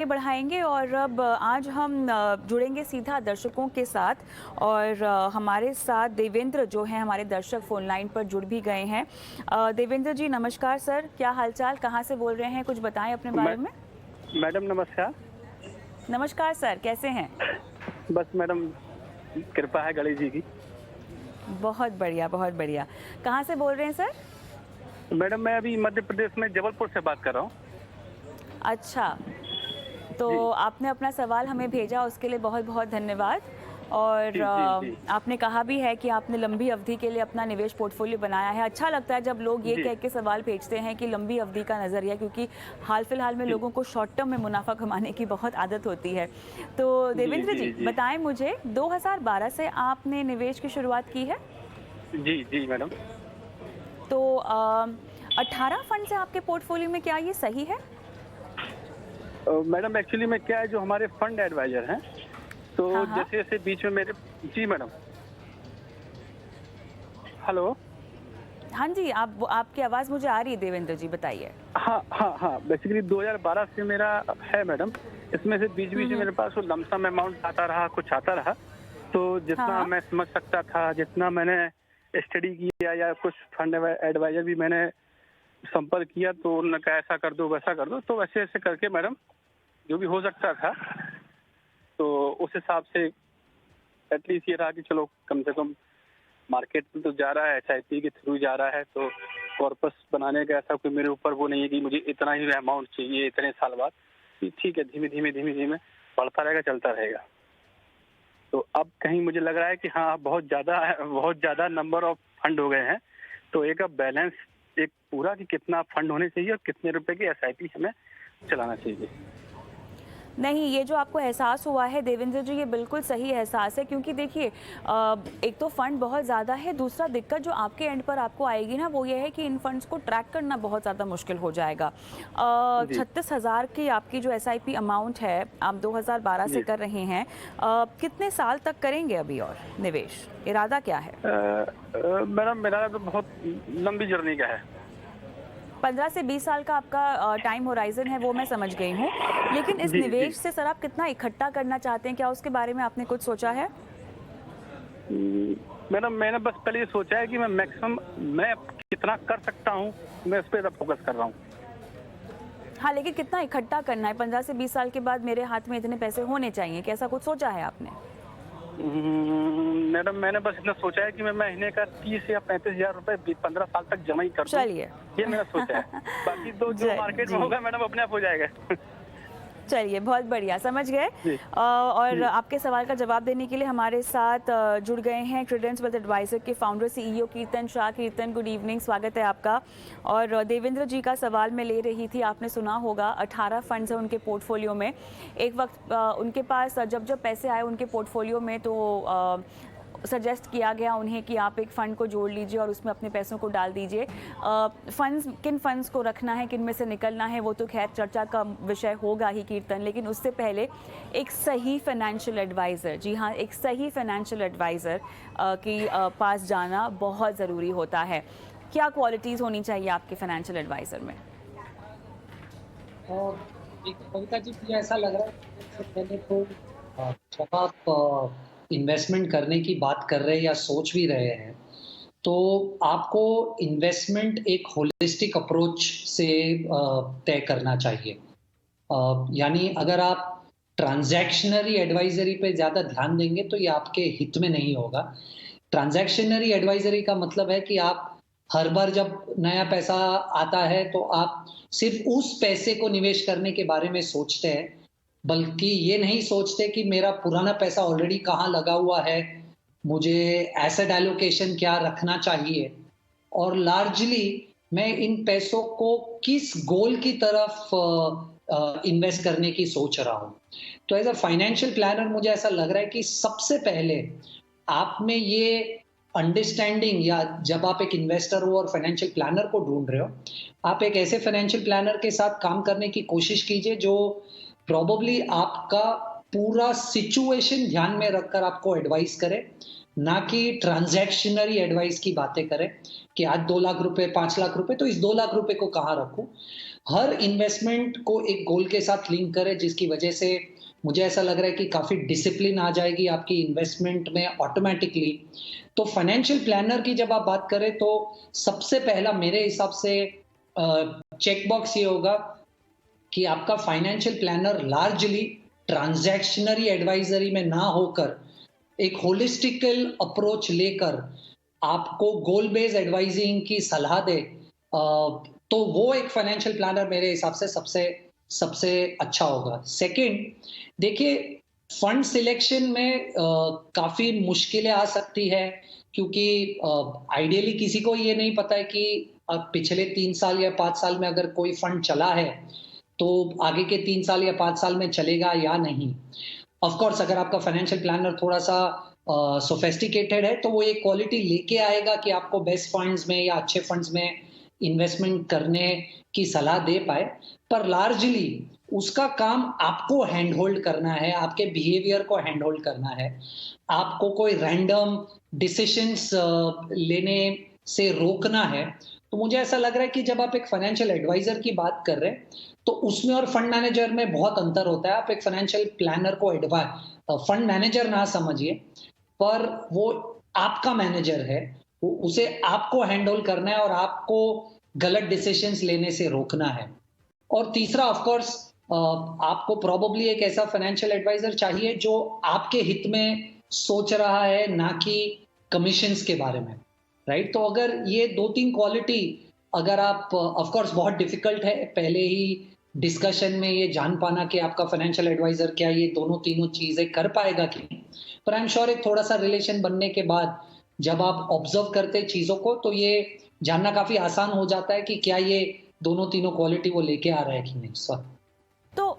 बढ़ाएंगे और अब आज हम जुड़ेंगे सीधा दर्शकों के साथ और हमारे साथ देवेंद्र जो हैं हमारे दर्शक फोन लाइन पर जुड़ भी गए हैं। देवेंद्र जी नमस्कार सर, क्या हालचाल, कहाँ से बोल रहे हैं, कुछ बताएं अपने बारे में। मैडम नमस्कार। नमस्कार सर, कैसे हैं? बस मैडम कृपा है गणेश जी की। बहुत बढ़िया बहुत बढ़िया। कहाँ से बोल रहे हैं सर? मैडम मैं अभी मध्य प्रदेश में जबलपुर से बात कर रहा हूँ। अच्छा, तो जी आपने अपना सवाल हमें भेजा, उसके लिए बहुत बहुत धन्यवाद। और जी जी जी आपने कहा भी है कि आपने लंबी अवधि के लिए अपना निवेश पोर्टफोलियो बनाया है। अच्छा लगता है जब लोग ये जी कह के सवाल भेजते हैं कि लंबी अवधि का नज़रिया, क्योंकि हाल फिलहाल में जी लोगों को शॉर्ट टर्म में मुनाफा कमाने की बहुत आदत होती है। तो जी देवेंद्र जी जी जी बताएं मुझे, 2012 से आपने निवेश की शुरुआत की है, जी जी मैडम। तो 18 फंड से आपके पोर्टफोलियो में, क्या ये सही है? मैडम एक्चुअली में क्या है, जो हमारे फंड एडवाइजर हैं, तो हाँ हाँ जैसे जैसे बीच में मेरे। जी मैडम। हेलो। हाँ जी, आपकी आवाज़ मुझे आ रही है देवेंद्र जी, बताइए। हाँ हाँ हाँ, बेसिकली 2012 से मेरा है मैडम। इसमें से बीच बीच में हम्म। मेरे पास वो लमसम अमाउंट आता रहा, कुछ आता रहा। तो हाँ जितना हाँ। मैं समझ सकता था, जितना मैंने स्टडी किया या कुछ फंड एडवाइजर भी मैंने संपर्क किया, तो उन्होंने कहा ऐसा कर दो वैसा कर दो, तो वैसे ऐसे करके मैडम जो भी हो सकता था, तो उस हिसाब से एटलीस्ट ये रहा कि चलो कम से कम मार्केट में तो जा रहा है, एसआईपी के थ्रू जा रहा है, तो कॉर्पस बनाने का ऐसा कोई मेरे ऊपर वो नहीं है कि मुझे इतना ही अमाउंट चाहिए इतने साल बाद। ठीक है, धीमे धीमे धीमे धीमे बढ़ता रहेगा, चलता रहेगा। तो अब कहीं मुझे लग रहा है कि हाँ बहुत ज़्यादा नंबर ऑफ फंड हो गए हैं, तो एक अब बैलेंस एक पूरा कि कितना फंड होने चाहिए और कितने रुपए की एसआईपी हमें चलाना चाहिए। नहीं, ये जो आपको एहसास हुआ है देवेंद्र जी, ये बिल्कुल सही एहसास है, क्योंकि देखिए एक तो फंड बहुत ज़्यादा है, दूसरा दिक्कत जो आपके एंड पर आपको आएगी ना, वो ये है कि इन फंड्स को ट्रैक करना बहुत ज़्यादा मुश्किल हो जाएगा। जी 36,000 की आपकी जो एसआईपी अमाउंट है, आप 2012 से जी। कर रहे हैं, कितने साल तक करेंगे अभी और निवेश, इरादा क्या है? मैडम मेरा तो बहुत लंबी जर्नी का है। 15 से 20 साल का आपका टाइम होराइजन है, वो मैं समझ गई हूँ, लेकिन इस जी जी। निवेश से सर आप कितना इकट्ठा करना चाहते हैं, क्या उसके बारे में आपने कुछ सोचा है? मैडम मैंने बस पहले ये सोचा है कि मैं मैक्सिमम मैं कितना कर सकता हूँ, मैं उस पर फोकस कर रहा हूँ। हाँ, लेकिन कितना इकट्ठा करना है? 15 से 20 साल के बाद मेरे हाथ में इतने पैसे होने चाहिए, कैसा कुछ सोचा है आपने? मैडम मैंने बस इतना सोचा है कि मैं महीने का 30 या 35 हज़ार रुपए 15 साल तक जमा ही कर दूं। चलिए। ये मेरा सोचा है। बाकी तो जो मार्केट में जी, होगा मैडम अपने आप हो जाएगा। चलिए बहुत बढ़िया, समझ गए। जी और जी आपके सवाल का जवाब देने के लिए हमारे साथ जुड़ गए हैं क्रेडेंस वेल्थ एडवाइजर के फाउंडर सीईओ कीर्तन शाह। कीर्तन, गुड इवनिंग, स्वागत है आपका। और देवेंद्र जी का सवाल मैं ले रही थी, आपने सुना होगा 18 फंड्स हैं उनके पोर्टफोलियो में। एक वक्त उनके पास जब जब पैसे आए उनके पोर्टफोलियो में, तो सजेस्ट किया गया उन्हें कि आप एक फ़ंड को जोड़ लीजिए और उसमें अपने पैसों को डाल दीजिए। फंड्स, किन फंड्स को रखना है, किन में से निकलना है, वो तो खैर चर्चा का विषय होगा ही कीर्तन, लेकिन उससे पहले एक सही फाइनेंशियल एडवाइज़र, जी हाँ, एक सही फाइनेंशियल एडवाइज़र की पास जाना बहुत ज़रूरी होता है। क्या क्वालिटीज़ होनी चाहिए आपके फाइनेंशियल एडवाइज़र में? और एक कविता जी, मुझे ऐसा लग रहा है कि सबसे पहले तो जब आप इन्वेस्टमेंट करने की बात कर रहे हैं या सोच भी रहे हैं, तो आपको इन्वेस्टमेंट एक होलिस्टिक अप्रोच से तय करना चाहिए। यानी अगर आप ट्रांज़ैक्शनरी एडवाइज़री पे ज़्यादा ध्यान देंगे, तो ये आपके हित में नहीं होगा। ट्रांज़ैक्शनरी एडवाइज़री का मतलब है कि आप हर बार जब नया पैसा आता है, तो आप सिर्फ़ उस पैसे को निवेश करने के बारे में सोचते हैं, बल्कि ये नहीं सोचते कि मेरा पुराना पैसा ऑलरेडी कहाँ लगा हुआ है, मुझे एसेट एलोकेशन क्या रखना चाहिए और लार्जली मैं इन पैसों को किस गोल की तरफ इन्वेस्ट करने की सोच रहा हूँ। तो एज़ अ फाइनेंशियल प्लानर मुझे ऐसा लग रहा है कि सबसे पहले आप में ये अंडरस्टैंडिंग, या जब आप एक इन्वेस्टर हो और फाइनेंशियल प्लानर को ढूँढ रहे हो, आप एक ऐसे फाइनेंशियल प्लानर के साथ काम करने की कोशिश कीजिए जो प्रोबेबली आपका पूरा सिचुएशन ध्यान में रखकर आपको एडवाइस करे, ना कि ट्रांजैक्शनरी एडवाइस की बातें करें कि आज 2 लाख रुपए, 5 लाख रुपए, तो इस 2 लाख रुपए को कहाँ रखूँ? हर इन्वेस्टमेंट को एक गोल के साथ लिंक करें, जिसकी वजह से मुझे ऐसा लग रहा है कि काफ़ी डिसिप्लिन आ जाएगी आपकी इन्वेस्टमेंट में ऑटोमैटिकली। तो फाइनेंशियल प्लानर की जब आप बात करें तो सबसे पहला मेरे हिसाब से चेक बॉक्स ये होगा कि आपका फाइनेंशियल प्लानर लार्जली ट्रांजैक्शनरी एडवाइजरी में ना होकर एक होलिस्टिकल अप्रोच लेकर आपको गोल बेस्ड एडवाइजिंग की सलाह दे, तो वो एक फाइनेंशियल प्लानर मेरे हिसाब से सबसे सबसे अच्छा होगा। सेकंड, देखिए फंड सिलेक्शन में काफ़ी मुश्किलें आ सकती है क्योंकि आइडियली किसी को ये नहीं पता है कि पिछले 3 साल या 5 साल में अगर कोई फंड चला है, तो आगे के 3 साल या 5 साल में चलेगा या नहीं। ऑफ कोर्स अगर आपका फाइनेंशियल प्लानर थोड़ा-सा सोफिस्टिकेटेड है, तो वो ये क्वालिटी लेके आएगा कि आपको बेस्ट फंड्स में या अच्छे फंड्स में इन्वेस्टमेंट करने की सलाह दे पाए। पर लार्जली उसका काम आपको हैंड होल्ड करना है, आपके बिहेवियर को हैंड होल्ड करना है। आपको कोई रैंडम डिसीजंस लेने से रोकना है। तो मुझे ऐसा लग रहा है कि जब आप एक फाइनेंशियल एडवाइजर की बात कर रहे हैं, तो उसमें और फंड मैनेजर में बहुत अंतर होता है। आप एक फाइनेंशियल प्लानर को फंड मैनेजर ना समझिए, पर वो आपका मैनेजर है, वो उसे आपको हैंडल करना है और आपको गलत डिसीजंस लेने से रोकना है। और तीसरा ऑफ कोर्स आपको प्रोबेबली एक ऐसा फाइनेंशियल एडवाइजर चाहिए जो आपके हित में सोच रहा है, ना कि कमीशंस के बारे में, राइट? तो अगर ये 2-3 क्वालिटी अगर आप ऑफ कोर्स बहुत डिफिकल्ट है पहले ही डिस्कशन में ये जान पाना कि आपका फाइनेंशियल एडवाइजर क्या ये दोनों तीनों चीजें कर पाएगा कि नहीं, पर आई एम श्योर एक थोड़ा सा रिलेशन बनने के बाद जब आप ऑब्जर्व करते चीजों को तो ये जानना काफी आसान हो जाता है कि क्या ये दोनों तीनों क्वालिटी वो लेके आ रहा है कि नहीं। सर तो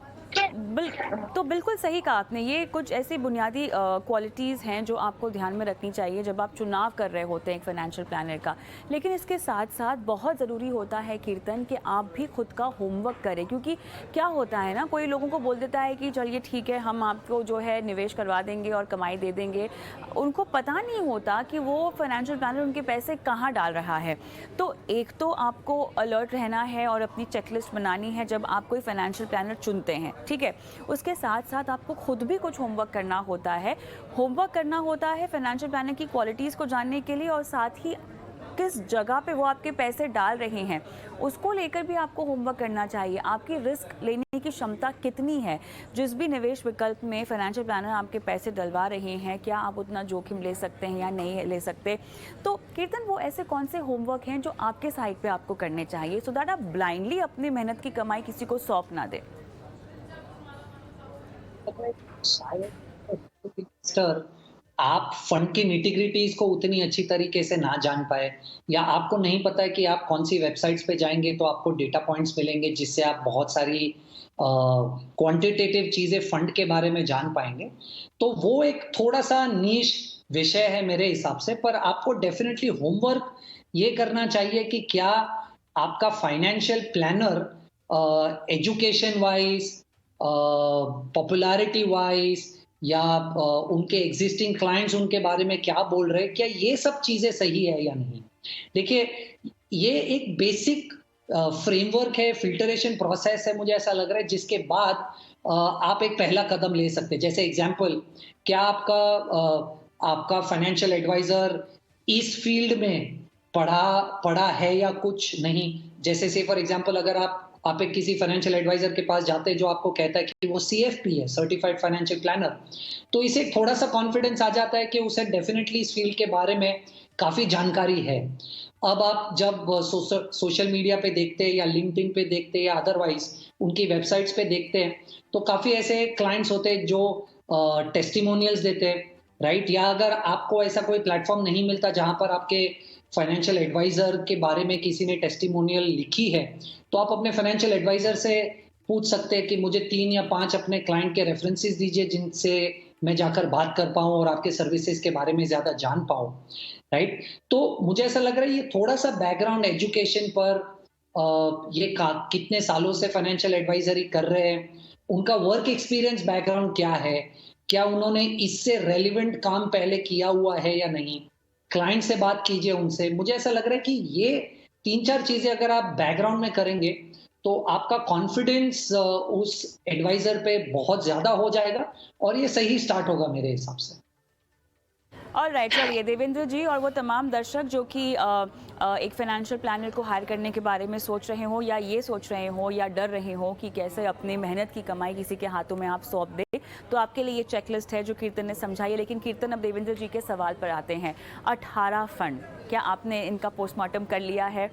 तो बिल्कुल सही कहा आपने। ये कुछ ऐसी बुनियादी क्वालिटीज़ हैं जो आपको ध्यान में रखनी चाहिए जब आप चुनाव कर रहे होते हैं एक फाइनेंशियल प्लानर का। लेकिन इसके साथ साथ बहुत ज़रूरी होता है कीर्तन कि आप भी खुद का होमवर्क करें, क्योंकि क्या होता है ना, कोई लोगों को बोल देता है कि चलिए ठीक है हम आपको जो है निवेश करवा देंगे और कमाई दे देंगे। उनको पता नहीं होता कि वो फाइनेंशियल प्लानर उनके पैसे कहाँ डाल रहा है। तो एक तो आपको अलर्ट रहना है और अपनी चेकलिस्ट बनानी है जब आप कोई फाइनेंशियल प्लानर चुनते हैं, ठीक है। उसके साथ साथ आपको खुद भी कुछ होमवर्क करना होता है। होमवर्क करना होता है फाइनेंशियल प्लानर की क्वालिटीज़ को जानने के लिए, और साथ ही किस जगह पे वो आपके पैसे डाल रहे हैं उसको लेकर भी आपको होमवर्क करना चाहिए। आपकी रिस्क लेने की क्षमता कितनी है, जिस भी निवेश विकल्प में फाइनेंशियल प्लानर आपके पैसे डलवा रहे हैं, क्या आप उतना जोखिम ले सकते हैं या नहीं ले सकते। तो कीर्तन, वो ऐसे कौन से होमवर्क हैं जो आपके साइड पे आपको करने चाहिए, सो दैट आप ब्लाइंडली अपनी मेहनत की कमाई किसी को सौंप ना दें। शायद आप फंड की निटिग्रिटीज को उतनी अच्छी तरीके से ना जान पाए, या आपको नहीं पता है कि आप कौन सी वेबसाइट्स पे जाएंगे तो आपको डेटा पॉइंट्स मिलेंगे जिससे आप बहुत सारी क्वांटिटेटिव चीजें फंड के बारे में जान पाएंगे। तो वो एक थोड़ा सा नीश विषय है मेरे हिसाब से, पर आपको डेफिनेटली होमवर्क ये करना चाहिए कि क्या आपका financial planner education wise, popularity wise, या उनके एग्जिस्टिंग क्लाइंट्स उनके बारे में क्या बोल रहे हैं, क्या ये सब चीजें सही है या नहीं। देखिए, ये एक बेसिक फ्रेमवर्क है, फिल्टरेशन प्रोसेस है, मुझे ऐसा लग रहा है, जिसके बाद आप एक पहला कदम ले सकते हैं। जैसे एग्जांपल, क्या आपका फाइनेंशियल एडवाइजर इस फील्ड में पढ़ा है या कुछ नहीं। जैसे से फॉर एग्जांपल, अगर आप एक किसी फाइनेंशियल एडवाइजर के पास जाते हैं जो आपको कहता है कि वो CFP है, सर्टिफाइड फाइनेंशियल प्लानर, तो इसे थोड़ा सा कॉन्फिडेंस आ जाता है कि उसे डेफिनेटली इस फील्ड के बारे में काफी जानकारी है। अब आप जब सोशल मीडिया पे देखते हैं या लिंक्डइन पे देखते हैं या अदरवाइज उनकी वेबसाइट्स पे देखते हैं, तो काफी ऐसे क्लाइंट्स होते हैं जो टेस्टिमोनियल्स देते हैं, राइट? या अगर आपको ऐसा कोई प्लेटफॉर्म नहीं मिलता जहां पर आपके फाइनेंशियल एडवाइजर के बारे में किसी ने टेस्टिमोनियल लिखी है, तो आप अपने फाइनेंशियल एडवाइजर से पूछ सकते हैं कि मुझे 3 या 5 अपने क्लाइंट के रेफरेंसेस दीजिए जिनसे मैं जाकर बात कर पाऊं और आपके सर्विसेज के बारे में ज्यादा जान पाऊं, राइट? तो मुझे ऐसा लग रहा है ये थोड़ा सा बैकग्राउंड एजुकेशन पर, ये कितने सालों से फाइनेंशियल एडवाइजरी कर रहे हैं, उनका वर्क एक्सपीरियंस बैकग्राउंड क्या है, क्या उन्होंने इससे रेलिवेंट काम पहले किया हुआ है या नहीं, क्लाइंट से बात कीजिए उनसे। मुझे ऐसा लग रहा है कि ये 3-4 चीज़ें अगर आप बैकग्राउंड में करेंगे, तो आपका कॉन्फिडेंस उस एडवाइज़र पे बहुत ज़्यादा हो जाएगा और ये सही स्टार्ट होगा मेरे हिसाब से। ऑलराइट, चलिए देवेंद्र जी और वो तमाम दर्शक जो कि एक फाइनेंशियल प्लानर को हायर करने के बारे में सोच रहे हो या ये सोच रहे हो या डर रहे हो कि कैसे अपनी मेहनत की कमाई किसी के हाथों में आप सौंप दे, तो आपके लिए ये चेकलिस्ट है जो कीर्तन ने समझाई है। लेकिन कीर्तन, अब देवेंद्र जी के सवाल पर आते हैं। 18 फंड, क्या आपने इनका पोस्टमार्टम कर लिया है?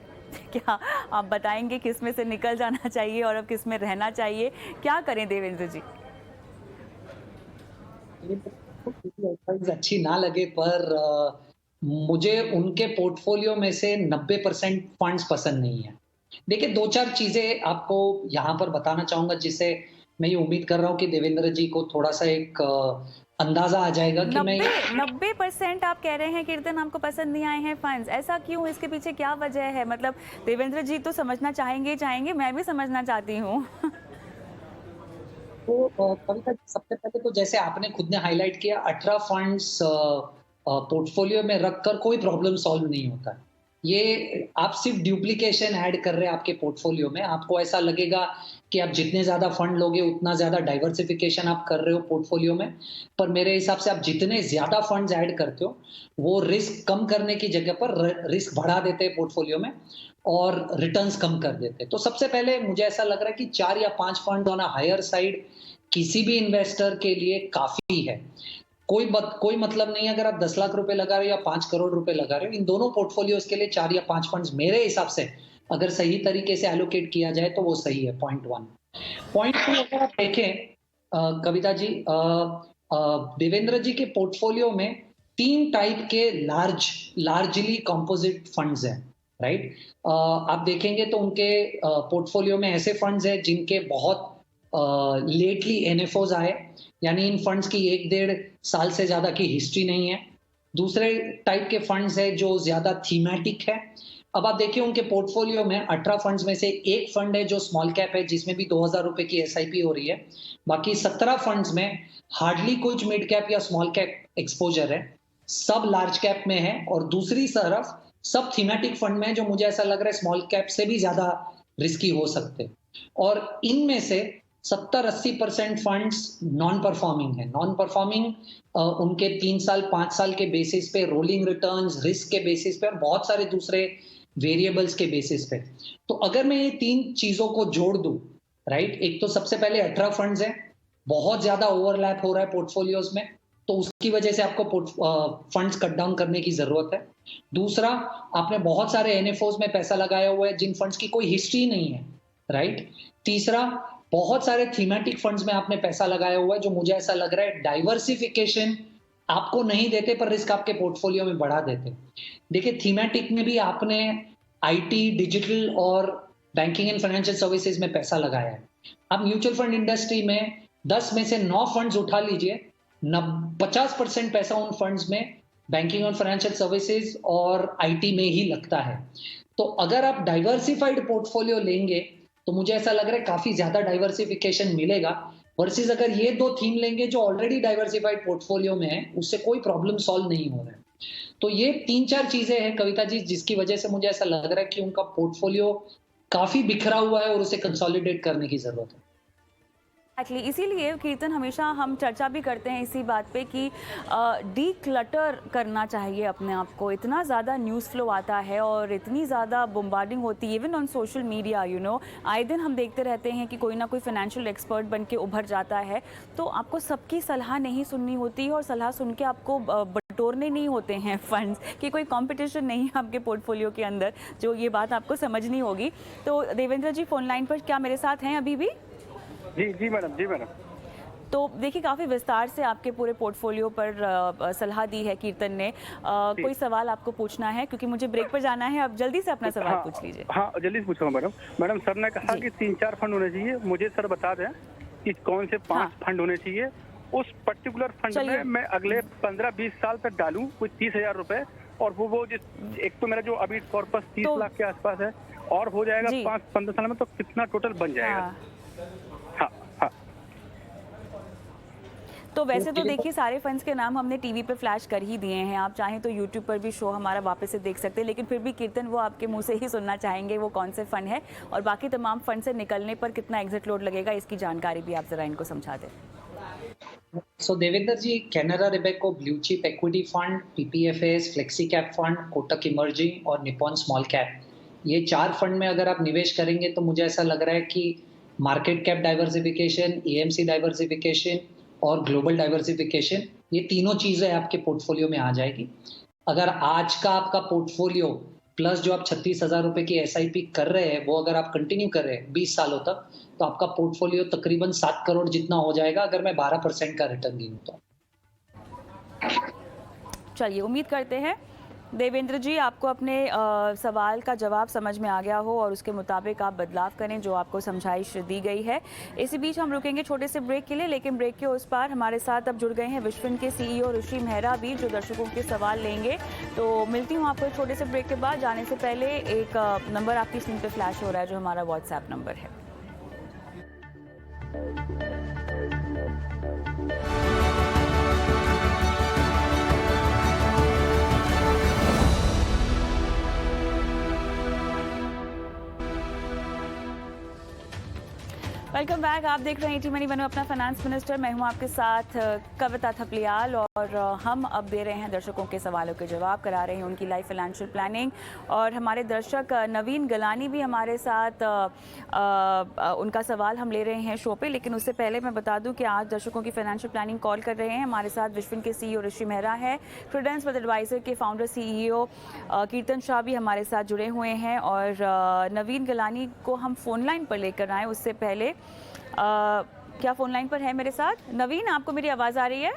क्या आप बताएंगे किस में से निकल जाना चाहिए और अब किस में रहना चाहिए? क्या करें देवेंद्र जी? एडवाइस अच्छी ना लगे, पर मुझे उनके पोर्टफोलियो में से 90% फंड्स पसंद नहीं है। देखिए, 2-4 चीज़ें आपको यहाँ पर बताना चाहूँगा, जिससे मैं ये उम्मीद कर रहा हूँ कि देवेंद्र जी को थोड़ा-सा एक अंदाज़ा आ जाएगा कि मैं 90% आप कह रहे हैं कीर्तन आपको पसंद नहीं आए हैं फंड्स, ऐसा क्यों? इसके पीछे क्या वजह है? मतलब देवेंद्र जी तो समझना चाहेंगे, मैं भी समझना चाहती हूँ। तो कविता जी, सबसे पहले तो जैसे आपने खुद ने हाइलाइट किया, 18 फंड्स पोर्टफोलियो में रखकर कोई प्रॉब्लम सॉल्व नहीं होता है। ये आप सिर्फ ड्यूप्लीकेशन ऐड कर रहे हैं आपके पोर्टफोलियो में। आपको ऐसा लगेगा कि आप जितने ज़्यादा फंड लोगे उतना ज़्यादा डाइवर्सिफिकेशन आप कर रहे हो पोर्टफोलियो में। पर मेरे हिसाब से आप जितने ज़्यादा फंड्स ऐड करते हो, वो रिस्क कम करने की जगह पर रिस्क बढ़ा देते हैं पोर्टफोलियो में और रिटर्न्स कम कर देते हैं। तो सबसे पहले मुझे ऐसा लग रहा है कि 4 या 5 fund on a higher side किसी भी इन्वेस्टर के लिए काफ़ी है। कोई मतलब नहीं है अगर आप 10 लाख रुपए लगा रहे हो या 5 करोड़ रुपए लगा रहे हो। इन दोनों पोर्टफोलियोज के लिए 4 या 5 फंड्स मेरे हिसाब से अगर सही तरीके से एलोकेट किया जाए तो वो सही है, पॉइंट 1। पॉइंट 2, अगर आप देखें कविता जी, देवेंद्र जी के पोर्टफोलियो में 3 टाइप के लार्जली कंपोजिट फंड्स हैं, राइट? आप देखेंगे तो उनके पोर्टफोलियो में ऐसे फंड्स हैं जिनके बहुत लेटली एनएफओज आए, यानी इन फंड्स की 1-1.5 साल से ज्यादा की हिस्ट्री नहीं है। दूसरे टाइप के फंड्स है जो ज्यादा थीमेटिक है। अब आप देखिए उनके पोर्टफोलियो में 18 फंड्स में से एक फंड है जो स्मॉल कैप है, जिसमें भी 2000 रुपए की एसआईपी हो रही है। बाकी 17 फंड्स में हार्डली कुछ मिड कैप या स्मॉल कैप एक्सपोजर है, सब लार्ज कैप में है। और दूसरी तरफ सब थीमेटिक फंड में है, जो मुझे ऐसा लग रहा है स्मॉल कैप से भी ज्यादा रिस्की हो सकते हैं। और इनमें से 70-80% फंड्स नॉन परफॉर्मिंग है। नॉन परफॉर्मिंग उनके 3 साल 5 साल के बेसिस पे, रोलिंग रिटर्न्स, रिस्क के बेसिस पे और बहुत सारे दूसरे वेरिएबल्स के बेसिस पे। तो अगर मैं ये 3 चीजों को जोड़ दूं, राइट, एक तो सबसे पहले 18 फंड्स है, बहुत ज्यादा ओवरलैप हो रहा है पोर्टफोलियोज में, तो उसकी वजह से आपको फंड्स कट डाउन करने की जरूरत है। दूसरा, आपने बहुत सारे एनएफओज में पैसा लगाया हुआ है जिन फंड्स की कोई हिस्ट्री नहीं है, राइट। तीसरा, बहुत सारे थीमेटिक फंड्स में आपने पैसा लगाया हुआ है, जो मुझे ऐसा लग रहा है डाइवर्सिफिकेशन आपको नहीं देते पर रिस्क आपके पोर्टफोलियो में बढ़ा देते। देखिए, थीमेटिक में भी आपने आईटी, डिजिटल और बैंकिंग एंड फाइनेंशियल सर्विसेज में पैसा लगाया है। आप म्यूचुअल फंड इंडस्ट्री में 10 में से 9 फंड्स उठा लीजिए, 50% पैसा उन फंड्स में बैंकिंग और फाइनेंशियल सर्विसेज और आईटी में ही लगता है। तो अगर आप डाइवर्सिफाइड पोर्टफोलियो लेंगे तो मुझे ऐसा लग रहा है काफी ज्यादा डाइवर्सिफिकेशन मिलेगा, वर्सेस अगर ये 2 थीम लेंगे जो ऑलरेडी डाइवर्सिफाइड पोर्टफोलियो में है, उससे कोई प्रॉब्लम सॉल्व नहीं हो रहा है। तो ये 3-4 चीजें हैं कविता जी, जिसकी वजह से मुझे ऐसा लग रहा है कि उनका पोर्टफोलियो काफी बिखरा हुआ है और उसे कंसोलिडेट करने की जरूरत है। इसीलिए कीर्तन हमेशा हम चर्चा भी करते हैं इसी बात पे कि डी क्लटर करना चाहिए अपने आप को। इतना ज़्यादा न्यूज़ फ्लो आता है और इतनी ज़्यादा बम्बार्डिंग होती है इवन ऑन सोशल मीडिया, आए दिन हम देखते रहते हैं कि कोई ना कोई फाइनेंशियल एक्सपर्ट बन के उभर जाता है। तो आपको सबकी सलाह नहीं सुननी होती है और सलाह सुन के आपको बटोरने नहीं होते हैं फंड्स, कि कोई कंपटीशन नहीं है आपके पोर्टफोलियो के अंदर, जो ये बात आपको समझनी होगी। तो देवेंद्र जी फ़ोन लाइन पर क्या मेरे साथ हैं अभी भी? जी मैडम, जी मैडम। तो देखिए, काफ़ी विस्तार से आपके पूरे पोर्टफोलियो पर सलाह दी है कीर्तन ने। कोई सवाल आपको पूछना है, क्योंकि मुझे ब्रेक पर जाना है। आप जल्दी से अपना सवाल पूछ लीजिए। हाँ, जल्दी से पूछूंगा मैडम। मैडम, सर ने कहा कि 3-4 फंड होने चाहिए। मुझे सर बता दें कि कौन से 5 फंड होने चाहिए, उस पर्टिकुलर फंड में मैं अगले 15-20 साल तक डालूं कोई 30,000 रुपए, और वो जिस एक तो मेरा जो अभी कॉर्पस 30 लाख के आसपास है, और हो जाएगा 5-15 साल में, तो कितना टोटल बन जाएगा? तो वैसे तो मेरे को देखिए सारे फंड्स के नाम हमने टीवी पे फ्लैश कर ही दिए हैं, आप चाहें तो यूट्यूब पर भी शो हमारा वापस से देख सकते हैं, लेकिन फिर भी कीर्तन वो आपके मुंह से ही सुनना चाहेंगे वो कौन से फंड है और बाकी तमाम फंड से निकलने पर कितना एग्जिट लोड लगेगा, इसकी जानकारी भी आप जरा इनको समझा दें। So Devendra ji, Canara Robeco blue chip equity fund, PPFS, flexi cap fund, Kotak emerging और निप्पॉन स्मॉल कैप, ये 4 फंड में अगर आप निवेश करेंगे तो मुझे ऐसा लग रहा है कि market cap diversification, AMC diversification और ग्लोबल डाइवर्सिफिकेशन, ये तीनों चीजें आपके पोर्टफोलियो में आ जाएगी। अगर आज का आपका पोर्टफोलियो प्लस जो आप 36,000 रुपए की एसआईपी कर रहे हैं, वो अगर आप कंटिन्यू कर रहे हैं 20 सालों तक, तो आपका पोर्टफोलियो तकरीबन 7 करोड़ जितना हो जाएगा अगर मैं 12% का रिटर्न गिनूं तो। चलिए, उम्मीद करते हैं देवेंद्र जी आपको अपने सवाल का जवाब समझ में आ गया हो और उसके मुताबिक आप बदलाव करें जो आपको समझाइश दी गई है। इसी बीच हम रुकेंगे छोटे से ब्रेक के लिए, लेकिन ब्रेक के उस पार हमारे साथ अब जुड़ गए हैं विश्वफिन के सीईओ ऋषि मेहरा भी, जो दर्शकों के सवाल लेंगे। तो मिलती हूँ आपको एक छोटे से ब्रेक के बाद। जाने से पहले एक नंबर आपकी स्क्रीन पर फ्लैश हो रहा है जो हमारा व्हाट्सएप नंबर है। Welcome back. आप देख रहे हैं टी मनी बनो अपना फाइनेंस मिनिस्टर। मैं हूं आपके साथ कविता थपलियाल और हम अब दे रहे हैं दर्शकों के सवालों के जवाब, करा रहे हैं उनकी लाइफ फाइनेंशियल प्लानिंग। और हमारे दर्शक नवीन गलानी भी हमारे साथ उनका सवाल हम ले रहे हैं शो पे, लेकिन उससे पहले मैं बता दूं कि आज दर्शकों की फाइनेंशियल प्लानिंग कॉल कर रहे हैं। हमारे साथ विश्वफिन के सीईओ ऋषि मेहरा है, प्रूडेंस वेल्थ एडवाइजर के फाउंडर सीईओ कीर्तन शाह भी हमारे साथ जुड़े हुए हैं। और नवीन गलानी को हम फोन लाइन पर लेकर आए उससे पहले क्या फोन लाइन पर है मेरे साथ? नवीन, आपको मेरी आवाज आ रही है?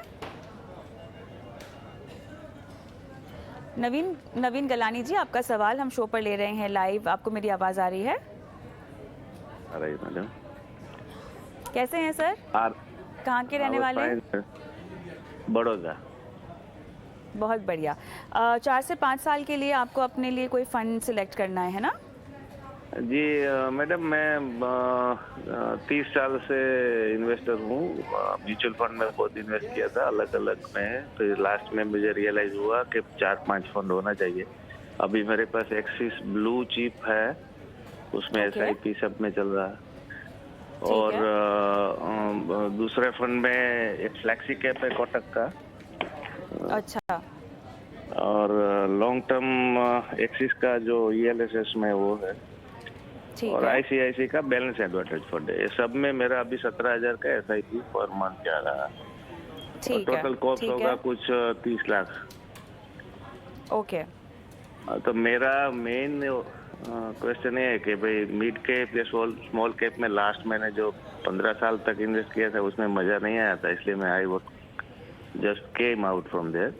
नवीन गलानी जी, आपका सवाल हम शो पर ले रहे हैं लाइव, आपको मेरी आवाज आ रही है? आ रही मैडम। कैसे हैं सर? कहाँ के रहने वाले हैं? बड़ौदा। बहुत बढ़िया। 4 से 5 साल के लिए आपको अपने लिए कोई फंड सिलेक्ट करना है ना? जी मैडम, मैं 30 साल से इन्वेस्टर हूँ। म्यूचुअल फंड में बहुत इन्वेस्ट किया था अलग अलग में, तो लास्ट में मुझे रियलाइज हुआ कि 4-5 फंड होना चाहिए। अभी मेरे पास एक्सिस ब्लू चिप है, उसमें एसआईपी सब में चल रहा है। और दूसरे फंड में एक फ्लेक्सी कैप है कोटक का। अच्छा। और लॉन्ग टर्म एक्सिस का जो ईएलएसएस में वो है, और आईसीआईसी का बैलेंस एडवांटेज फंड है। ये सब में मेरा अभी 17,000 का एसआईपी पर मंथ जा रहा है। और टोटल कॉस्ट होगा कुछ 30 लाख। ओके। तो मेरा मेन क्वेश्चन ये है कि भाई मिड कैप या स्मॉल कैप में लास्ट मैंने जो 15 साल तक इन्वेस्ट किया था उसमें मजा नहीं आया था, इसलिए मैं आई वो just came out from there.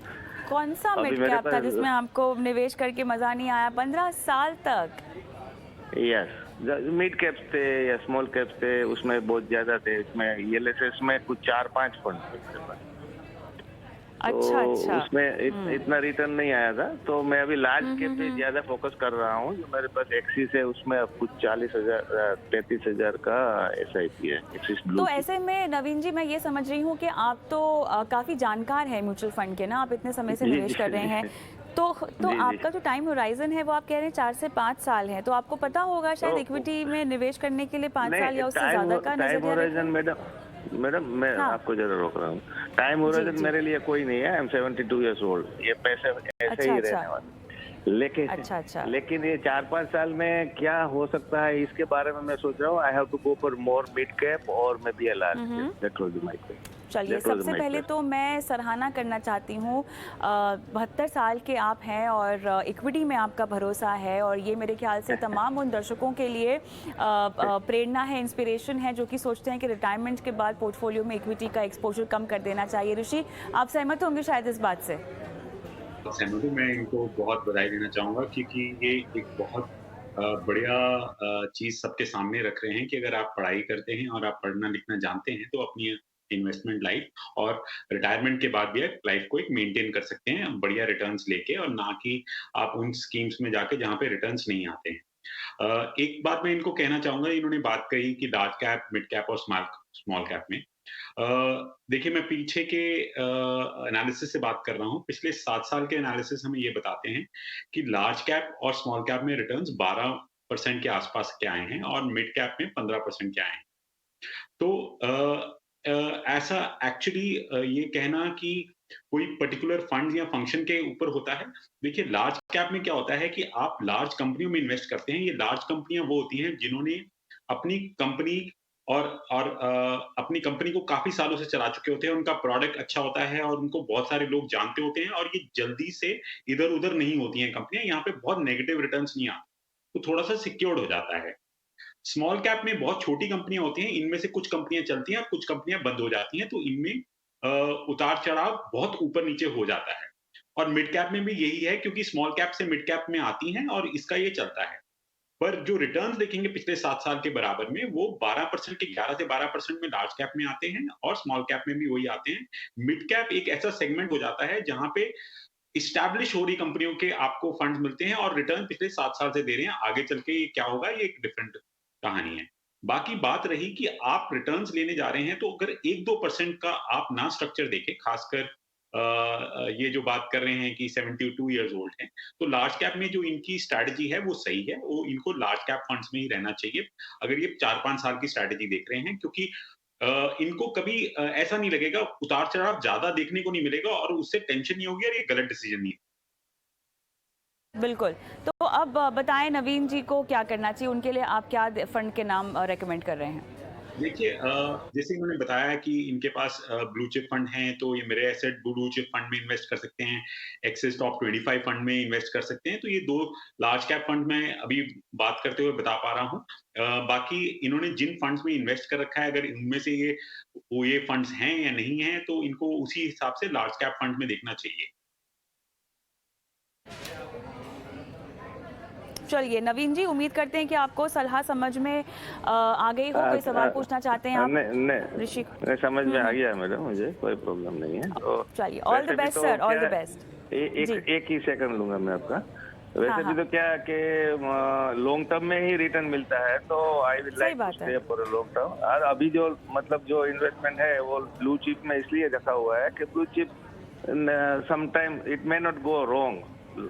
कौन सा मिड कैप था जिसमें आपको निवेश करके मजा नहीं आया 15 साल तक? यस, मिड कैप्स थे या स्मॉल कैप्स थे, उसमें बहुत ज्यादा थे। इसमें ईएलएसएस में कुछ 4-5 फंड थे मेरे पास। अच्छा। तो उसमें इतना रिटर्न नहीं आया था, तो मैं अभी लार्ज कैप पे ज्यादा फोकस कर रहा हूँ। जो मेरे पास एक्सिस है उसमें अब कुछ 33,000 का एसआईपी है एक्सिस ब्लू। तो ऐसे में नवीन जी, मैं ये समझ रही हूँ कि आप तो काफी जानकार हैं म्यूचुअल फंड के ना, आप इतने समय से निवेश कर रहे हैं, तो आपका जो टाइम होराइजन है वो आप कह रहे हैं 4 से 5 साल है, तो आपको पता होगा शायद इक्विटी में निवेश करने के लिए 5 साल या उससे ज्यादा का नजरिया। मैडम मैं आपको जरा रोक रहा हूँ। टाइम होराइजन मेरे लिए कोई नहीं है। I am 72 years old. ये पैसे ऐसे ही रहने वाले। लेकिन ये 4-5 साल में क्या हो सकता है इसके बारे में मैं सोच रहा हूँ। I have to go for more mid cap और maybe a large cap. That was my question. चलिए, सबसे पहले तो मैं सराहना करना चाहती हूँ, 72 साल के आप हैं और इक्विटी में आपका भरोसा है, और ये मेरे ख्याल से तमाम उन दर्शकों के लिए प्रेरणा है, इंस्पिरेशन है जो कि सोचते हैं कि रिटायरमेंट के बाद पोर्टफोलियो में इक्विटी का एक्सपोजर कम कर देना चाहिए। ऋषि, आप सहमत होंगे शायद इस बात से? सहमत हूँ। मैं इनको बहुत बधाई देना चाहूँगा क्योंकि ये एक बहुत बढ़िया चीज़ सबके सामने रख रहे हैं कि अगर आप पढ़ाई करते हैं और आप पढ़ना लिखना जानते हैं तो अपनी इन्वेस्टमेंट लाइफ और रिटायरमेंट के बाद भी लाइफ को एक मेंटेन कर सकते हैं बढ़िया रिटर्न्स लेके, और ना कि आप उन स्कीम्स में जाके जहाँ पे रिटर्न्स नहीं आते हैं। एक बात मैं इनको कहना चाहूंगा, इन्होंने बात कही कि लार्ज कैप, मिड कैप और स्मॉल कैप में देखिए, मैं पीछे के एनालिसिस से बात कर रहा हूँ। पिछले 7 साल के एनालिसिस हमें ये बताते हैं कि लार्ज कैप और स्मॉल कैप में रिटर्न्स 12% के आसपास के आए हैं और मिड कैप में 15% के आए हैं। तो ऐसा एक्चुअली ये कहना कि कोई पर्टिकुलर फंड या फंक्शन के ऊपर होता है। देखिए, लार्ज कैप में क्या होता है कि आप लार्ज कंपनियों में इन्वेस्ट करते हैं। ये लार्ज कंपनियाँ वो होती हैं जिन्होंने अपनी कंपनी अपनी कंपनी को काफ़ी सालों से चला चुके होते हैं, उनका प्रोडक्ट अच्छा होता है और उनको बहुत सारे लोग जानते होते हैं और ये जल्दी से इधर-उधर नहीं होती हैं कंपनियाँ, यहाँ पे बहुत नेगेटिव रिटर्न्स नहीं आते, तो थोड़ा-सा सिक्योर्ड हो जाता है। स्मॉल कैप में बहुत छोटी कंपनियाँ होती हैं, इनमें से कुछ कंपनियाँ चलती हैं और कुछ कंपनियाँ बंद हो जाती हैं, तो इनमें उतार-चढ़ाव बहुत ऊपर-नीचे हो जाता है। और मिड कैप में भी यही है क्योंकि स्मॉल कैप से मिड कैप में आती हैं और इसका ये चलता है। पर जो रिटर्न्स देखेंगे पिछले 7 साल के बराबर में, वो 12% के 11 से 12% में लार्ज कैप में आते हैं और स्मॉल कैप में भी वही आते हैं। मिड कैप एक ऐसा सेगमेंट हो जाता है जहाँ पे एस्टैब्लिश हो रही कंपनियों के आपको फंड्स मिलते हैं और रिटर्न पिछले 7 साल से दे रहे हैं। आगे चल के ये क्या होगा, ये एक डिफरेंट कहानी है। बाकी बात रही कि आप रिटर्न्स लेने जा रहे हैं, तो अगर 1-2% का आप ना स्ट्रक्चर देखें, खासकर ये जो बात कर रहे हैं कि 72 इयर्स ओल्ड हैं, तो लार्ज कैप में जो इनकी स्ट्रैटेजी है वो सही है, वो इनको लार्ज कैप फंड्स में ही रहना चाहिए। अगर ये 4-5 साल की स्ट्रैटेजी देख रहे हैं, क्योंकि इनको कभी ऐसा नहीं लगेगा, उतार-चढ़ाव ज़्यादा देखने को नहीं मिलेगा और उससे टेंशन नहीं होगी और ये गलत डिसीजन नहीं है। बिल्कुल। तो अब बताएं नवीन जी को क्या करना चाहिए, उनके लिए आप क्या फंड के नाम रेकमेंड कर रहे हैं? देखिए, जैसे इन्होंने बताया कि इनके पास ब्लू चिप फंड हैं, तो ये मेरे एसेट ब्लू चिप फंड में इन्वेस्ट कर सकते हैं, एक्सिस टॉप 25 फंड में इन्वेस्ट कर सकते हैं, तो ये 2 लार्ज कैप फंड मैं अभी बात करते हुए बता पा रहा हूँ। बाकी इन्होंने जिन फंड्स में इन्वेस्ट कर रखा है, अगर इनमें से ये फंड्स हैं या नहीं हैं, तो इनको उसी हिसाब से लार्ज कैप फंड में देखना चाहिए। चलिए नवीन जी, उम्मीद करते हैं कि आपको सलाह समझ में आ गई हो। कोई सवाल पूछना चाहते हैं आप? नहीं, ऋषि समझ में आ गया मैडम, मुझे कोई प्रॉब्लम नहीं है। तो चलिए, all the best sir, all the best. एक ही सेकंड लूंगा मैं आपका। वैसे भी तो क्या कि लॉन्ग टर्म में ही रिटर्न मिलता है, तो I will like to stay for long term. और अभी जो जो इन्वेस्टमेंट है वो ब्लू चिप में इसलिए रखा हुआ है कि blue chip sometime it may not go wrong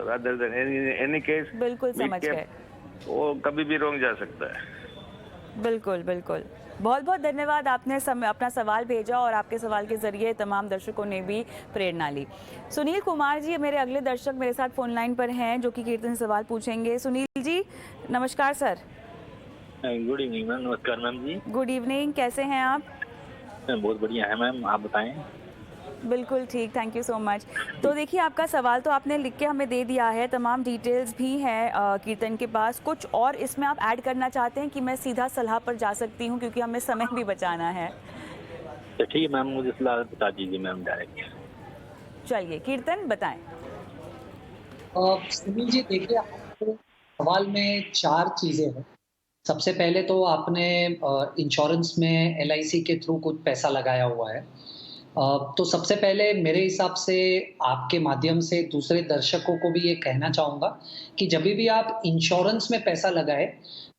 rather than any case, बिल्कुल समझ गए, वो कभी भी रॉन्ग जा सकता है। बिल्कुल बिल्कुल। बहुत बहुत धन्यवाद, आपने अपना सवाल भेजा और आपके सवाल के जरिए तमाम दर्शकों ने भी प्रेरणा ली। सुनील कुमार जी मेरे अगले दर्शक मेरे साथ फोन लाइन पर हैं, जो कि कीर्तन से सवाल पूछेंगे। सुनील जी नमस्कार सर। Good evening ma'am. नमस्कार मैम जी। गुड इवनिंग, कैसे हैं आप? बहुत बढ़िया है मैम, आप बताएं। बिल्कुल ठीक, थैंक यू सो मच। तो देखिए, आपका सवाल तो आपने लिख के हमें दे दिया है, तमाम डिटेल्स भी हैं कीर्तन के पास। कुछ और इसमें आप ऐड करना चाहते हैं कि मैं सीधा सलाह पर जा सकती हूं, क्योंकि हमें समय भी बचाना है? तो ठीक है मैम, मुझे सलाह बता दीजिए मैम डायरेक्ट। चलिए कीर्तन बताएं। सुनील जी देखिए, आपके सवाल में 4 चीज़ें हैं। सबसे पहले तो आपने इंश्योरेंस में LIC के थ्रू कुछ पैसा लगाया हुआ है। तो सबसे पहले मेरे हिसाब से आपके माध्यम से दूसरे दर्शकों को भी ये कहना चाहूँगा कि जब भी आप इंश्योरेंस में पैसा लगाएं,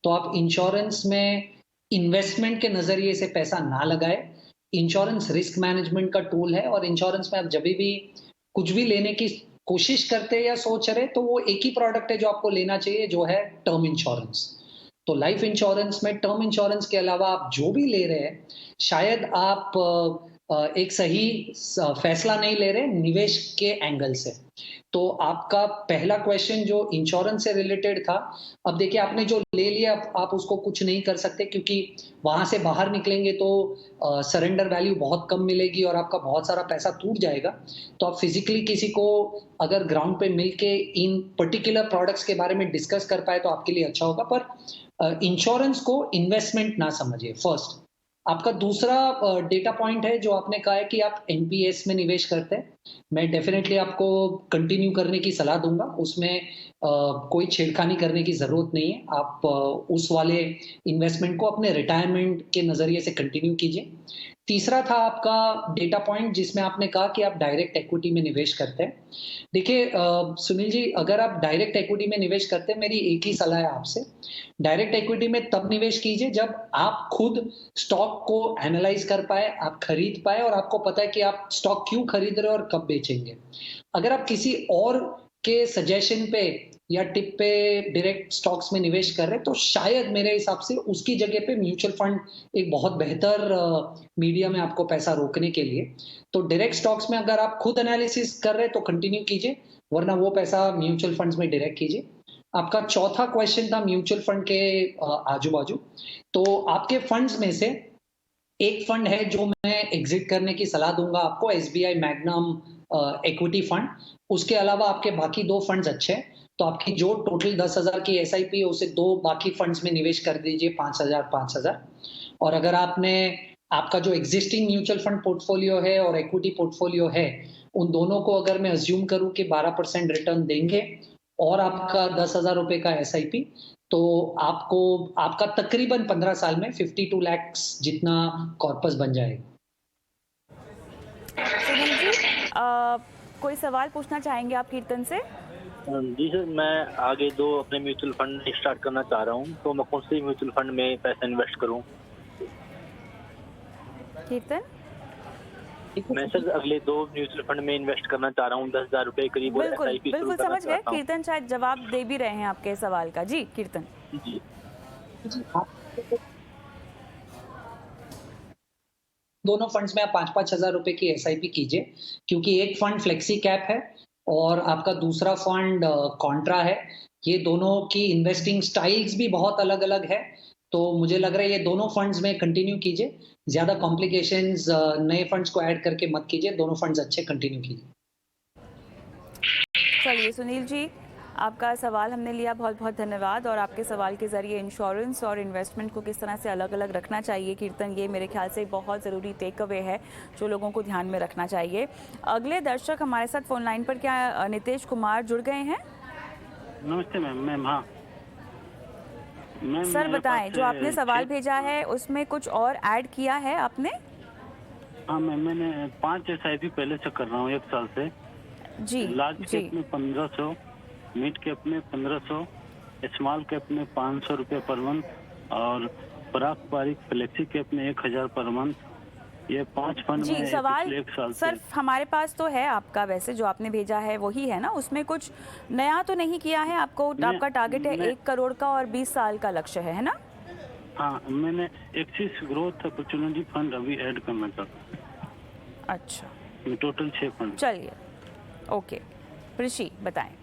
तो आप इंश्योरेंस में इन्वेस्टमेंट के नज़रिए से पैसा ना लगाएं। इंश्योरेंस रिस्क मैनेजमेंट का टूल है और इंश्योरेंस में आप जब भी कुछ भी लेने की कोशिश करते हैं या सोच रहे, तो वो एक ही प्रोडक्ट है जो आपको लेना चाहिए, जो है टर्म इंश्योरेंस। तो लाइफ इंश्योरेंस में टर्म इंश्योरेंस के अलावा आप जो भी ले रहे हैं, शायद आप एक सही फैसला नहीं ले रहे निवेश के एंगल से। तो आपका पहला क्वेश्चन जो इंश्योरेंस से रिलेटेड था, अब देखिए आपने जो ले लिया, आप उसको कुछ नहीं कर सकते, क्योंकि वहां से बाहर निकलेंगे तो सरेंडर वैल्यू बहुत कम मिलेगी और आपका बहुत सारा पैसा टूट जाएगा। तो आप फिजिकली किसी को अगर ग्राउंड पे मिलके इन पर्टिकुलर प्रोडक्ट्स के बारे में डिस्कस कर पाए तो आपके लिए अच्छा होगा। पर इंश्योरेंस को इन्वेस्टमेंट ना समझिए। फर्स्ट, आपका दूसरा डेटा पॉइंट है जो आपने कहा है कि आप NPS में निवेश करते हैं। मैं डेफिनेटली आपको कंटिन्यू करने की सलाह दूंगा, उसमें कोई छेड़खानी करने की ज़रूरत नहीं है। आप उस वाले इन्वेस्टमेंट को अपने रिटायरमेंट के नज़रिए से कंटिन्यू कीजिए। तीसरा था आपका डेटा पॉइंट जिसमें आपने कहा कि आप डायरेक्ट इक्विटी में निवेश करते हैं। देखिए सुनील जी, अगर आप डायरेक्ट इक्विटी में निवेश करते हैं, मेरी एक ही सलाह है आपसे, डायरेक्ट इक्विटी में तब निवेश कीजिए जब आप खुद स्टॉक को एनालाइज कर पाए, आप खरीद पाए और आपको पता है कि आप स्टॉक क्यों खरीद रहे हो और कब बेचेंगे। अगर आप किसी और के सजेशन पे या टिप पे डायरेक्ट स्टॉक्स में निवेश कर रहे हैं, तो शायद मेरे हिसाब से उसकी जगह पे म्यूचुअल फंड एक बहुत बेहतर मीडियम है आपको पैसा रोकने के लिए। तो डायरेक्ट स्टॉक्स में अगर आप खुद एनालिसिस कर रहे हैं तो कंटिन्यू कीजिए, वरना वो पैसा म्यूचुअल फंड्स में डायरेक्ट कीजिए। आपका चौथा क्वेश्चन था म्यूचुअल फंड के आजू-बाजू। तो आपके फंड्स में से एक फंड है जो मैं एग्जिट करने की सलाह दूंगा आपको, एसबीआई मैग्नम इक्विटी फंड। उसके अलावा आपके बाकी 2 फंड्स अच्छे हैं, तो आपकी जो टोटल 10,000 की एसआईपी है उसे 2 बाकी फंड्स में निवेश कर दीजिए, 5,000 और अगर आपका जो एग्जिस्टिंग म्यूचुअल फंड पोर्टफोलियो है और इक्विटी पोर्टफोलियो है, उन दोनों को अगर मैं अज्यूम करूं कि 12% रिटर्न देंगे और आपका 10,000 रुपए का एसआईपी, तो आपका तकरीबन 15 साल में 52 लाख जितना कॉर्पस बन जाएगा। सुनील जी, कोई सवाल पूछना चाहेंगे आप कीर्तन से? जी सर, मैं आगे 2 अपने म्यूचुअल फंड स्टार्ट करना चाह रहा हूँ, तो मैं कौन से म्यूचुअल फंड में पैसा इन्वेस्ट करूँ? कीर्तन, मैं सर अगले 2 म्यूचुअल फंड में इन्वेस्ट करना चाह रहा हूँ, 10,000 रुपए करीब, और बिल्कुल एसआईपी शुरू बिल्कुल करना समझ गए। चाहता हूँ। कीर्तन शायद जवाब दे भी रहे हैं आपके सवाल का। जी कीर्तन। जी दोनों फंड्स में आप 5,000 रुपए की एसआईपी कीजिए, क्योंकि एक फंड फ्लेक्सी कैप है और आपका दूसरा फंड कॉन्ट्रा है। ये दोनों की इन्वेस्टिंग स्टाइल्स भी बहुत अलग-अलग है, तो मुझे लग रहा है ये दोनों फंड्स में कंटिन्यू कीजिए। ज़्यादा कॉम्प्लिकेशंस नए फंड्स को ऐड करके मत कीजिए, दोनों फंड्स अच्छे कंटिन्यू कीजिए। चलिए सुनील जी, आपका सवाल हमने लिया, बहुत बहुत धन्यवाद। और आपके सवाल के ज़रिए इंश्योरेंस और इन्वेस्टमेंट को किस तरह से अलग अलग रखना चाहिए कीर्तन, ये मेरे ख्याल से बहुत ज़रूरी टेक अवे है जो लोगों को ध्यान में रखना चाहिए। अगले दर्शक हमारे साथ फ़ोन लाइन पर क्या नितेश कुमार जुड़ गए हैं? नमस्ते मैम। हाँ मैम, सर मेरे बताएं, पास जो आपने सवाल 6 भेजा है उसमें कुछ और ऐड किया है आपने? हाँ मैम, मैंने 5 SIP पहले से कर रहा हूँ 1 साल से। जी लार्ज जी कैप में 1500, मिड कैप में 1500, स्मॉल कैप में 500 रुपये पर मंथ और पारंपरिक फ्लेक्सी कैप में 1,000 पर मंथ। ये 5 फंड जी, में सवाल पिछले 1 साल सर से। हमारे पास तो है आपका, वैसे जो आपने भेजा है वही है ना, उसमें कुछ नया तो नहीं किया है? आपका टारगेट है 1 करोड़ का और 20 साल का लक्ष्य है ना? हाँ, मैंने एक्सिस ग्रोथ अपॉर्चुनिटी फंड अभी ऐड करना चाहता हूँ। अच्छा, टोटल 6 फंड। चलिए ओके, ऋषि बताएं।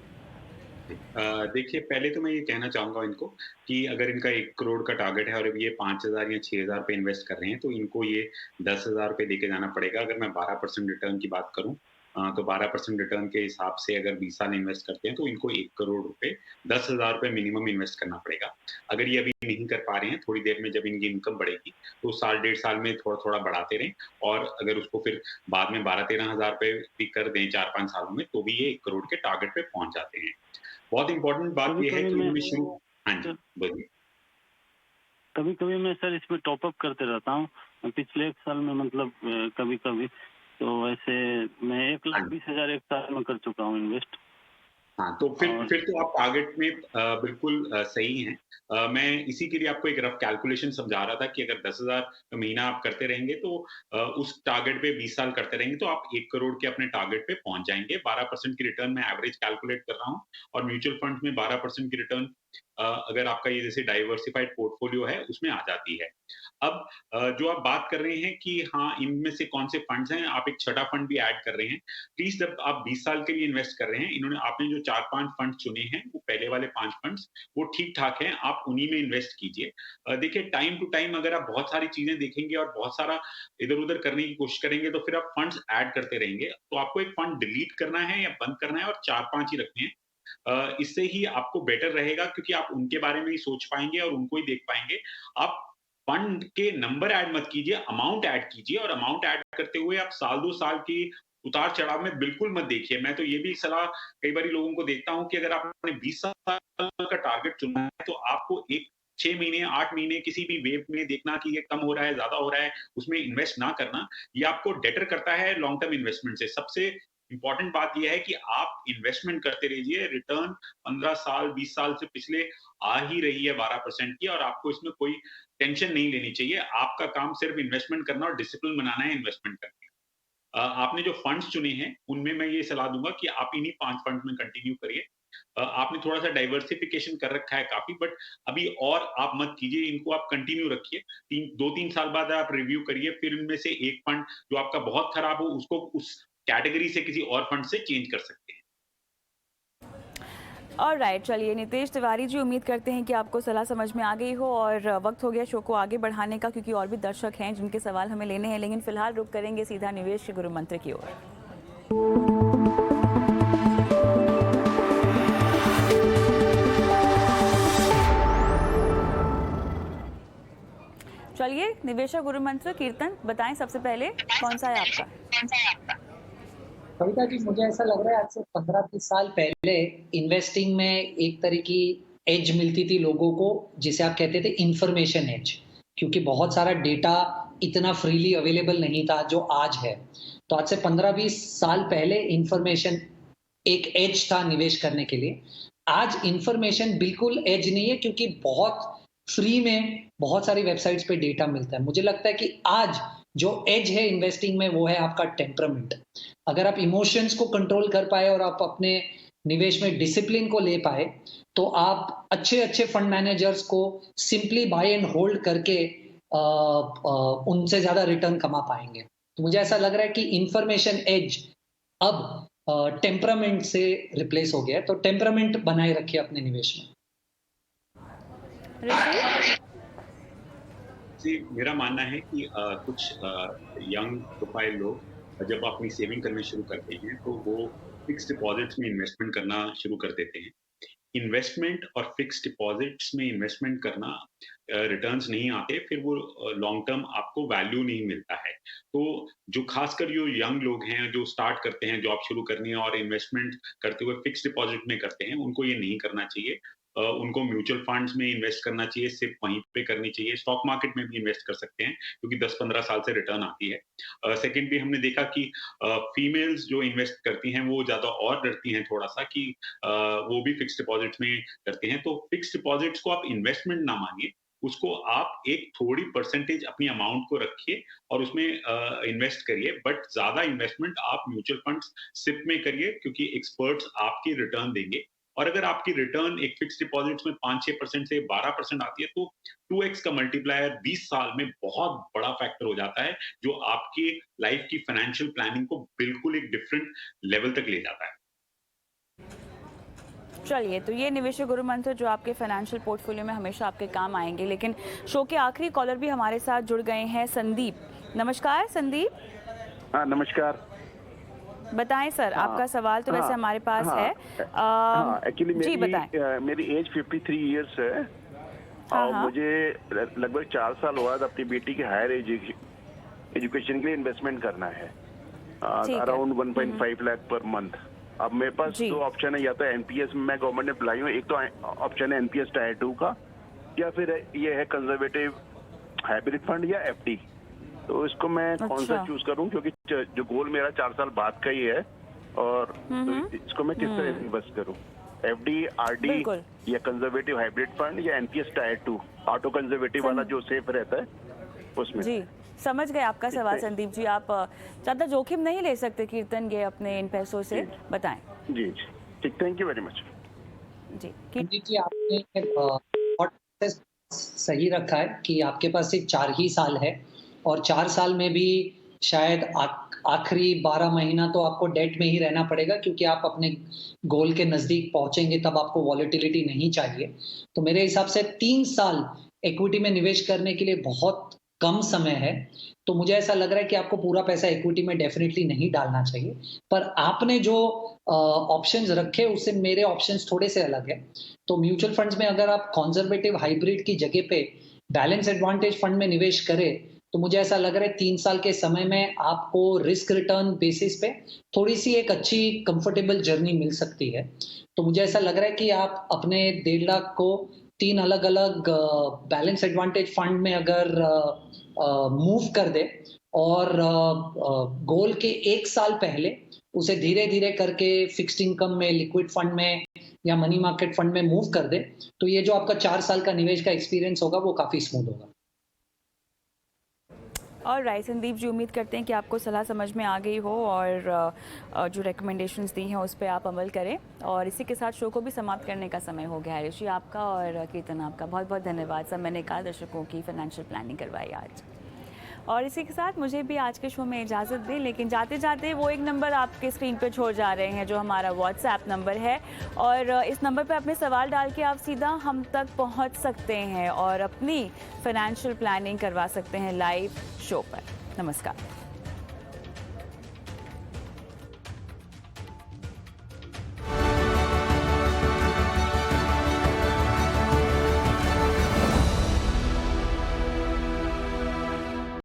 देखिए, पहले तो मैं ये कहना चाहूंगा इनको कि अगर इनका 1 करोड़ का टारगेट है और अब ये 5,000 या 6,000 पे इन्वेस्ट कर रहे हैं, तो इनको ये 10,000 रुपए देके जाना पड़ेगा। अगर मैं 12% रिटर्न की बात करूं, तो 12% रिटर्न के हिसाब से अगर 20 साल इन्वेस्ट करते हैं तो इनको 1 करोड़ रुपए 10,000 रुपए मिनिमम इन्वेस्ट करना पड़ेगा। अगर ये अभी नहीं कर पा रहे हैं, थोड़ी देर में जब इनकी इनकम बढ़ेगी तो साल 1.5 साल में थोड़ा-थोड़ा बढ़ाते रहें, और अगर उसको फिर बाद में 12-13 हज़ार रुपए भी कर दें 4-5 सालों में, तो भी ये 1 करोड़ के टारगेट पे पहुंच जाते हैं। बहुत इंपॉर्टेंट बात ये है कि इनमें शुरू। हाँ जी, बोलिए। कभी-कभी मैं सर इसमें टॉप अप करते रहता हूँ। पिछले 1 साल में मतलब कभी-कभी तो वैसे मैं 1,20,000 1 साल में कर चुका हूँ इन्वेस्ट। हाँ, तो फिर तो आप टारगेट में बिल्कुल सही हैं। मैं इसी के लिए आपको एक रफ कैलकुलेशन समझा रहा था कि अगर 10,000 महीना आप करते रहेंगे तो उस टारगेट पे 20 साल करते रहेंगे तो आप 1 करोड़ के अपने टारगेट पे पहुंच जाएंगे। 12% की रिटर्न मैं एवरेज कैलकुलेट कर रहा हूँ, और म्यूचुअल फंड में 12% की रिटर्न अगर आपका ये जैसे डाइवर्सिफाइड पोर्टफोलियो है उसमें आ जाती है। अब जो आप बात कर रहे हैं कि हाँ, इनमें से कौन से फंड्स हैं, आप एक छठा फंड भी ऐड कर रहे हैं। प्लीज, जब आप 20 साल के लिए इन्वेस्ट कर रहे हैं, आपने जो 4-5 फंड चुने हैं, वो पहले वाले 5 फंड्स वो ठीक ठाक हैं, आप उन्हीं में इन्वेस्ट कीजिए। देखिए, टाइम टू टाइम अगर आप बहुत सारी चीजें देखेंगे और बहुत सारा इधर उधर करने की कोशिश करेंगे तो फिर आप फंड्स ऐड करते रहेंगे। तो आपको एक फंड डिलीट करना है या बंद करना है और 4-5 ही रखने हैं। इससे ही आपको बेटर रहेगा, क्योंकि आप उनके बारे में ही सोच पाएंगे और उनको ही देख पाएंगे। आप फंड के नंबर ऐड मत कीजिए, अमाउंट ऐड कीजिए, और अमाउंट ऐड करते हुए आप साल 2 साल की उतार-चढ़ाव में बिल्कुल मत देखिए। मैं तो ये भी सलाह कई बारी लोगों को देता हूँ कि अगर आपने 20 साल का टारगेट चुना है तो आपको एक 6 महीने 8 महीने किसी भी वेव में देखना कि ये कम हो रहा है, ज्यादा हो रहा है, उसमें इन्वेस्ट ना करना, ये आपको डेटर करता है लॉन्ग टर्म इन्वेस्टमेंट से। सबसे इंपॉर्टेंट बात यह है कि आप इन्वेस्टमेंट करते रहिए, रिटर्न 15 साल 20 साल से पिछले आ ही रही है 12% की, और आपको इसमें कोई टेंशन नहीं लेनी चाहिए। आपका काम सिर्फ इन्वेस्टमेंट करना और डिसिप्लिन बनाना है इन्वेस्टमेंट करने का। आपने जो फंड्स चुने हैं उनमें मैं ये सलाह दूंगा कि आप इन्हीं 5 फंड्स में कंटिन्यू करिए। आपने थोड़ा सा डाइवर्सिफिकेशन कर रखा है काफी, बट अभी और आप मत कीजिए, इनको आप कंटिन्यू रखिए। 2-3 साल बाद आप रिव्यू करिए, फिर इनमें से एक फंड जो आपका बहुत खराब हो उसको उस कैटेगरी से किसी और फंड से चेंज कर सकते हैं। ऑलराइट, चलिए नितेश तिवारी जी, उम्मीद करते हैं कि आपको सलाह समझ में आ गई हो और वक्त हो गया शो को आगे बढ़ाने का, क्योंकि और भी दर्शक हैं जिनके सवाल हमें लेने हैं। लेकिन फिलहाल रुक करेंगे सीधा निवेश के गुरु मंत्र की ओर। चलिए, निवेशक गुरु मंत्र कीर्तन बताएं, सबसे पहले कौन सा है आपका? कविता जी, मुझे ऐसा लग रहा है आज से 15-20 साल पहले इन्वेस्टिंग में एक तरह की एज मिलती थी लोगों को, जिसे आप कहते थे इंफॉर्मेशन एज, क्योंकि बहुत सारा डेटा इतना फ्रीली अवेलेबल नहीं था जो आज है। तो आज से 15-20 साल पहले इंफॉर्मेशन एक एज था निवेश करने के लिए। आज इंफॉर्मेशन बिल्कुल एज नहीं है, क्योंकि बहुत फ्री में बहुत सारी वेबसाइट्स पे डेटा मिलता है। मुझे लगता है कि आज जो एज है इन्वेस्टिंग में वो है आपका टेम्परामेंट। अगर आप इमोशंस को कंट्रोल कर पाए और आप अपने निवेश में डिसिप्लिन को ले पाए, तो आप अच्छे फंड मैनेजर्स को सिंपली बाय एंड होल्ड करके उनसे ज्यादा रिटर्न कमा पाएंगे। तो मुझे ऐसा लग रहा है कि इंफॉर्मेशन एज अब टेम्परामेंट से रिप्लेस हो गया है। तो टेम्परामेंट बनाए रखिए अपने निवेश में। जी, मेरा मानना है कि कुछ यंग प्रोफाइल लोग जब अपनी सेविंग करना शुरू करते हैं तो वो फिक्स डिपॉजिट्स में इन्वेस्टमेंट करना शुरू कर देते हैं। इन्वेस्टमेंट और फिक्स डिपॉजिट्स में इन्वेस्टमेंट करना रिटर्न्स नहीं आते, फिर वो लॉन्ग टर्म आपको वैल्यू नहीं मिलता है। तो जो खासकर जो यंग लोग हैं जो स्टार्ट करते हैं जॉब शुरू करनी है और इन्वेस्टमेंट करते हुए फिक्स डिपॉजिट में करते हैं, उनको ये नहीं करना चाहिए। उनको म्यूचुअल फंड्स में इन्वेस्ट करना चाहिए, सिर्फ वहीं पे करनी चाहिए। स्टॉक मार्केट में भी इन्वेस्ट कर सकते हैं क्योंकि 10-15 साल से रिटर्न आती है। सेकेंडली हमने देखा कि फीमेल्स जो इन्वेस्ट करती हैं वो ज्यादा और डरती हैं थोड़ा सा कि वो भी फिक्स डिपॉजिट्स में करती हैं। तो फिक्स डिपॉजिट्स को आप इन्वेस्टमेंट ना मानिए, उसको आप एक थोड़ी परसेंटेज अपनी अमाउंट को रखिए और उसमें इन्वेस्ट करिए, बट ज्यादा इन्वेस्टमेंट आप म्यूचुअल फंड्स सिप में करिए क्योंकि एक्सपर्ट्स आपकी रिटर्न देंगे। और अगर आपकी रिटर्न एक फिक्स डिपॉजिट्स में 5-6% से 12% आती है तो 2x का मल्टीप्लायर 20 साल में बहुत बड़ा फैक्टर हो जाता है, जो आपकी लाइफ की फाइनेंशियल प्लानिंग को बिल्कुल एक डिफरेंट लेवल तक ले जाता है। चलिए, तो ये निवेशक गुरु मंत्र जो आपके फाइनेंशियल पोर्टफोलियो में हमेशा आपके काम आएंगे। लेकिन शो के आखिरी कॉलर भी हमारे साथ जुड़ गए हैं, संदीप। नमस्कार संदीप। हाँ, नमस्कार। बताएं सर, आपका सवाल तो वैसे हमारे पास है। एक्चुअली जी बताएं। मेरी एज 53 इयर्स है और मुझे लगभग 4 साल बाद अपनी बेटी के हायर एजुकेशन के लिए इन्वेस्टमेंट करना है, अराउंड 1.5 लाख पर मंथ। अब मेरे पास 2 ऑप्शन है, या तो एनपीएस में मैं गवर्नमेंट एम्प्लॉई हूँ, एक तो ऑप्शन है एनपीएस टायर 2 का, या फिर ये है कंजर्वेटिव हाइब्रिड फंड या एफडी। तो इसको मैं कौन सा चूज करूं, क्योंकि जो गोल मेरा 4 साल बाद का ही है, और तो इसको मैं किस तरह इन्वेस्ट करूं, एफडी, आरडी या कंजर्वेटिव हाइब्रिड फंड या एनपीएस टायर 2 ऑटो कंजर्वेटिव वाला जो सेफ रहता है उसमें। जी, समझ गए आपका सवाल संदीप जी। आप ज्यादा जोखिम नहीं ले सकते कीर्तन ये अपने इन पैसों से, बताएं। जी ठीक, थैंक यू वेरी मच। जी आपने सही रखा है कि आपके पास सिर्फ 4 ही साल है, और 4 साल में भी शायद आखिरी 12 महीना तो आपको डेट में ही रहना पड़ेगा, क्योंकि आप अपने गोल के नजदीक पहुंचेंगे तब आपको वॉलेटिलिटी नहीं चाहिए। तो मेरे हिसाब से 3 साल इक्विटी में निवेश करने के लिए बहुत कम समय है। तो मुझे ऐसा लग रहा है कि आपको पूरा पैसा इक्विटी में डेफिनेटली नहीं डालना चाहिए, पर आपने जो ऑप्शंस रखे उससे मेरे ऑप्शंस थोड़े से अलग है। तो म्यूचुअल फंड्स में अगर आप कंजर्वेटिव हाइब्रिड की जगह पे बैलेंस एडवांटेज फंड में निवेश करें, तो मुझे ऐसा लग रहा है 3 साल के समय में आपको रिस्क रिटर्न बेसिस पे थोड़ी सी एक अच्छी कंफर्टेबल जर्नी मिल सकती है। तो मुझे ऐसा लग रहा है कि आप अपने 1.5 लाख को 3 अलग अलग बैलेंस एडवांटेज फंड में अगर मूव कर दे और गोल के 1 साल पहले उसे धीरे धीरे करके फिक्स्ड इनकम में, लिक्विड फंड में या मनी मार्केट फंड में मूव कर दे, तो ये जो आपका 4 साल का निवेश का एक्सपीरियंस होगा वो काफी स्मूथ होगा। और राइट संदीप जी, उम्मीद करते हैं कि आपको सलाह समझ में आ गई हो और जो रिकमेंडेशंस दी हैं उस पर आप अमल करें। और इसी के साथ शो को भी समाप्त करने का समय हो गया है। ऋषि आपका और कीर्तन आपका बहुत बहुत धन्यवाद। सब मैंने कहा दर्शकों की फाइनेंशियल प्लानिंग करवाई आज। और इसी के साथ मुझे भी आज के शो में इजाज़त दें, लेकिन जाते जाते वो एक नंबर आपके स्क्रीन पर छोड़ जा रहे हैं जो हमारा व्हाट्सएप नंबर है। और इस नंबर पर अपने सवाल डाल के आप सीधा हम तक पहुंच सकते हैं और अपनी फाइनेंशियल प्लानिंग करवा सकते हैं लाइव शो पर। नमस्कार।